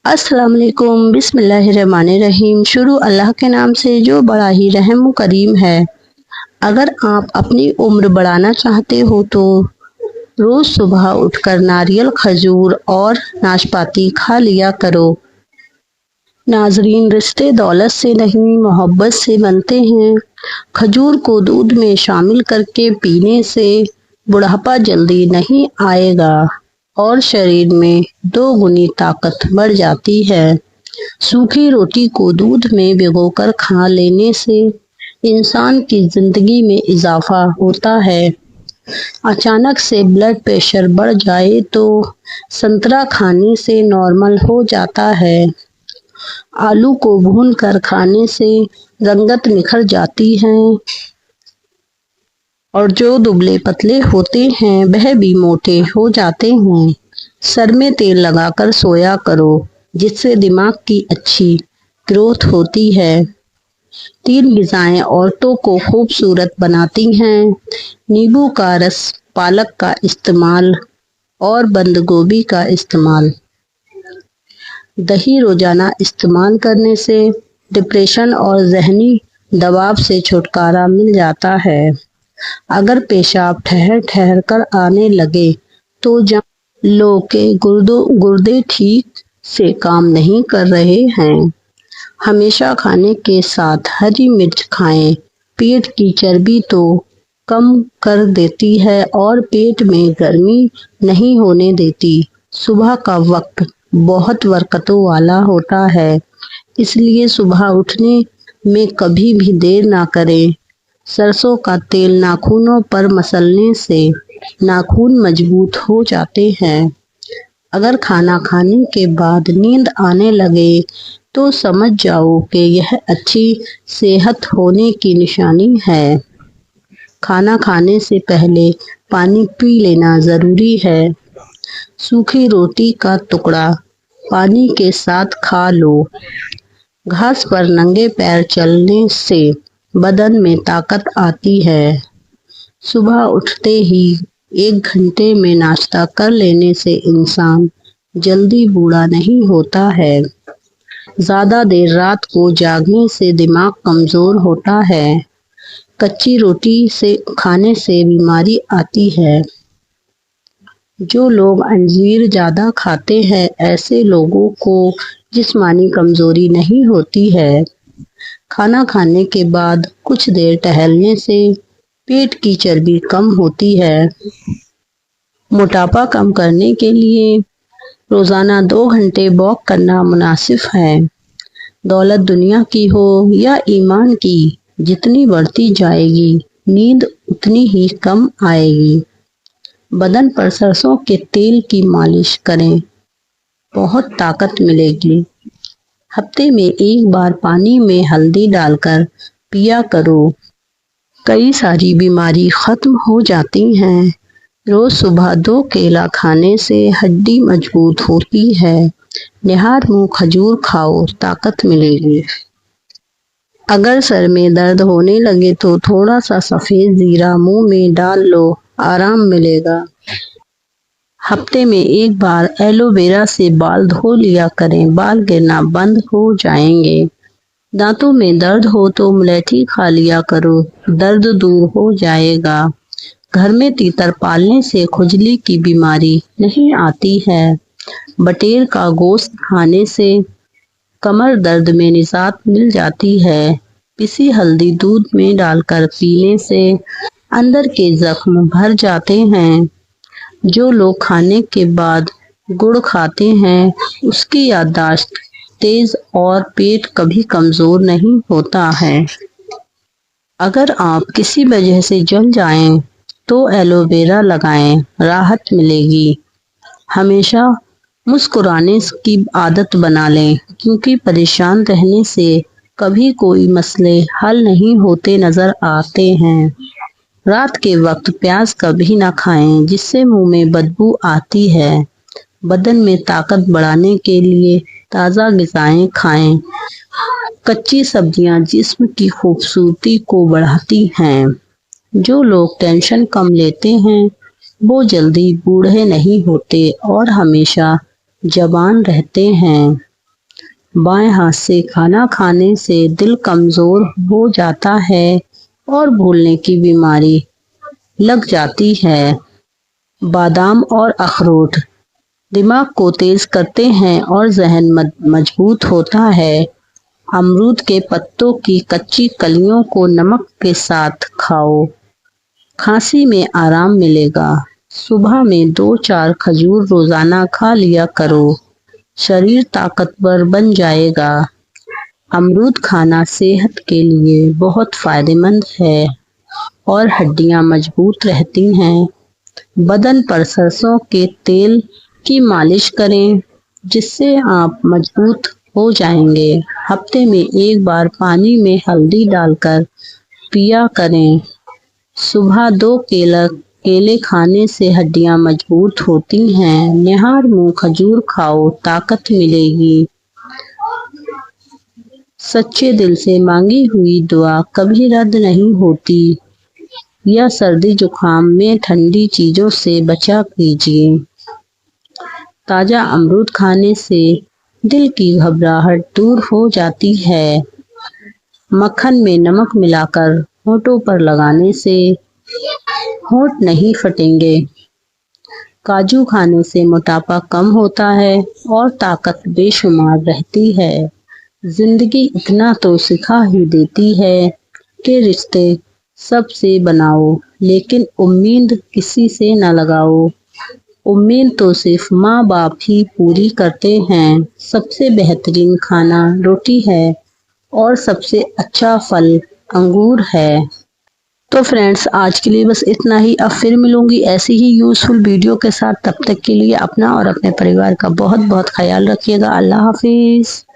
अस्सलाम वालेकुम। बिस्मिल्लाहिर्रहमानिर्रहीम। शुरू अल्लाह के नाम से जो बड़ा ही रहम करीम है। अगर आप अपनी उम्र बढ़ाना चाहते हो तो रोज सुबह उठकर नारियल, खजूर और नाशपाती खा लिया करो। नाजरीन, रिश्ते दौलत से नहीं मोहब्बत से बनते हैं। खजूर को दूध में शामिल करके पीने से बुढ़ापा जल्दी नहीं आएगा और शरीर में 2 गुनी ताकत बढ़ जाती है। सूखी रोटी को दूध में भिगोकर खा लेने से इंसान की जिंदगी में इजाफा होता है। अचानक से ब्लड प्रेशर बढ़ जाए तो संतरा खाने से नॉर्मल हो जाता है। आलू को भून कर खाने से रंगत निखर जाती है और जो दुबले पतले होते हैं वह भी मोटे हो जाते हैं। सर में तेल लगाकर सोया करो जिससे दिमाग की अच्छी ग्रोथ होती है। 3 ग़िज़ाएं औरतों को खूबसूरत बनाती हैं। नींबू का रस, पालक का इस्तेमाल और बंद गोभी का इस्तेमाल। दही रोजाना इस्तेमाल करने से डिप्रेशन और जहनी दबाव से छुटकारा मिल जाता है। अगर पेशाब ठहर ठहर कर आने लगे तो लो के गुर्दे ठीक से काम नहीं कर रहे हैं। हमेशा खाने के साथ हरी मिर्च खाएं। पेट की चर्बी तो कम कर देती है और पेट में गर्मी नहीं होने देती। सुबह का वक्त बहुत बरकतों वाला होता है, इसलिए सुबह उठने में कभी भी देर ना करें। सरसों का तेल नाखूनों पर मसलने से नाखून मजबूत हो जाते हैं। अगर खाना खाने के बाद नींद आने लगे तो समझ जाओ कि यह अच्छी सेहत होने की निशानी है। खाना खाने से पहले पानी पी लेना ज़रूरी है। सूखी रोटी का टुकड़ा पानी के साथ खा लो। घास पर नंगे पैर चलने से बदन में ताकत आती है। सुबह उठते ही 1 घंटे में नाश्ता कर लेने से इंसान जल्दी बूढ़ा नहीं होता है। ज़्यादा देर रात को जागने से दिमाग कमज़ोर होता है। कच्ची रोटी से खाने से बीमारी आती है। जो लोग अंजीर ज़्यादा खाते हैं ऐसे लोगों को जिस्मानी कमज़ोरी नहीं होती है। खाना खाने के बाद कुछ देर टहलने से पेट की चर्बी कम होती है। मोटापा कम करने के लिए रोज़ाना 2 घंटे वॉक करना मुनासिब है। दौलत दुनिया की हो या ईमान की, जितनी बढ़ती जाएगी नींद उतनी ही कम आएगी। बदन पर सरसों के तेल की मालिश करें, बहुत ताकत मिलेगी। हफ्ते में 1 बार पानी में हल्दी डालकर पिया करो, कई सारी बीमारी खत्म हो जाती हैं। रोज सुबह 2 केला खाने से हड्डी मजबूत होती है। निहार मुँह खजूर खाओ, ताकत मिलेगी। अगर सर में दर्द होने लगे तो थोड़ा सा सफ़ेद ज़ीरा मुंह में डाल लो, आराम मिलेगा। हफ्ते में 1 बार एलोवेरा से बाल धो लिया करें, बाल गिरना बंद हो जाएंगे। दांतों में दर्द हो तो मुलैठी खा लिया करो, दर्द दूर हो जाएगा। घर में तीतर पालने से खुजली की बीमारी नहीं आती है। बटेर का गोश्त खाने से कमर दर्द में निजात मिल जाती है। पिसी हल्दी दूध में डालकर पीने से अंदर के जख्म भर जाते हैं। जो लोग खाने के बाद गुड़ खाते हैं उसकी याददाश्त तेज और पेट कभी कमज़ोर नहीं होता है। अगर आप किसी वजह से जल जाएं तो एलोवेरा लगाएं, राहत मिलेगी। हमेशा मुस्कुराने की आदत बना लें, क्योंकि परेशान रहने से कभी कोई मसले हल नहीं होते नज़र आते हैं। रात के वक्त प्याज कभी ना खाएं, जिससे मुंह में बदबू आती है। बदन में ताकत बढ़ाने के लिए ताज़ा ग़िज़ाएं खाएं। कच्ची सब्जियां जिस्म की खूबसूरती को बढ़ाती हैं। जो लोग टेंशन कम लेते हैं वो जल्दी बूढ़े नहीं होते और हमेशा जवान रहते हैं। بائیں ہاتھ سے کھانا کھانے سے دل کمزور ہو جاتا ہے اور بھولنے کی بیماری لگ جاتی ہے۔ بادام اور اخروٹ دماغ کو تیز کرتے ہیں اور ذہن مضبوط ہوتا ہے۔ امرود کے پتوں کی کچی کلیوں کو نمک کے ساتھ کھاؤ، کھانسی میں آرام ملے گا۔ صبح میں 2-4 کھجور روزانہ کھا لیا کرو، شریر طاقتور بن جائے گا۔ امرود کھانا صحت کے لیے بہت فائدہ مند ہے اور ہڈیاں مضبوط رہتی ہیں۔ بدن پر سرسوں کے تیل کی مالش کریں جس سے آپ مضبوط ہو جائیں گے۔ ہفتے میں 1 بار پانی میں ہلدی ڈال کر پیا کریں۔ صبح 2 کیلے کھانے سے ہڈیاں مضبوط ہوتی ہیں۔ نہار منہ کھجور کھاؤ، طاقت ملے گی۔ سچے دل سے مانگی ہوئی دعا کبھی رد نہیں ہوتی۔ یا سردی زکام میں ٹھنڈی چیزوں سے بچا کیجیے۔ تازہ امرود کھانے سے دل کی گھبراہٹ دور ہو جاتی ہے۔ مکھن میں نمک ملا کر ہونٹوں پر لگانے سے ہونٹ نہیں پھٹیں گے۔ کاجو کھانے سے موٹاپا کم ہوتا ہے اور طاقت بے شمار رہتی ہے۔ زندگی اتنا تو سکھا ہی دیتی ہے کہ رشتے سب سے بناؤ لیکن امید کسی سے نہ لگاؤ۔ امید تو صرف ماں باپ ہی پوری کرتے ہیں۔ سب سے بہترین کھانا روٹی ہے اور سب سے اچھا پھل انگور ہے۔ تو فرینڈز آج کے لیے بس اتنا ہی۔ اب پھر ملوں گی ایسی ہی یوزفل ویڈیو کے ساتھ۔ تب تک کے لیے اپنا اور اپنے پریوار کا بہت بہت خیال رکھیے گا۔ اللہ حافظ۔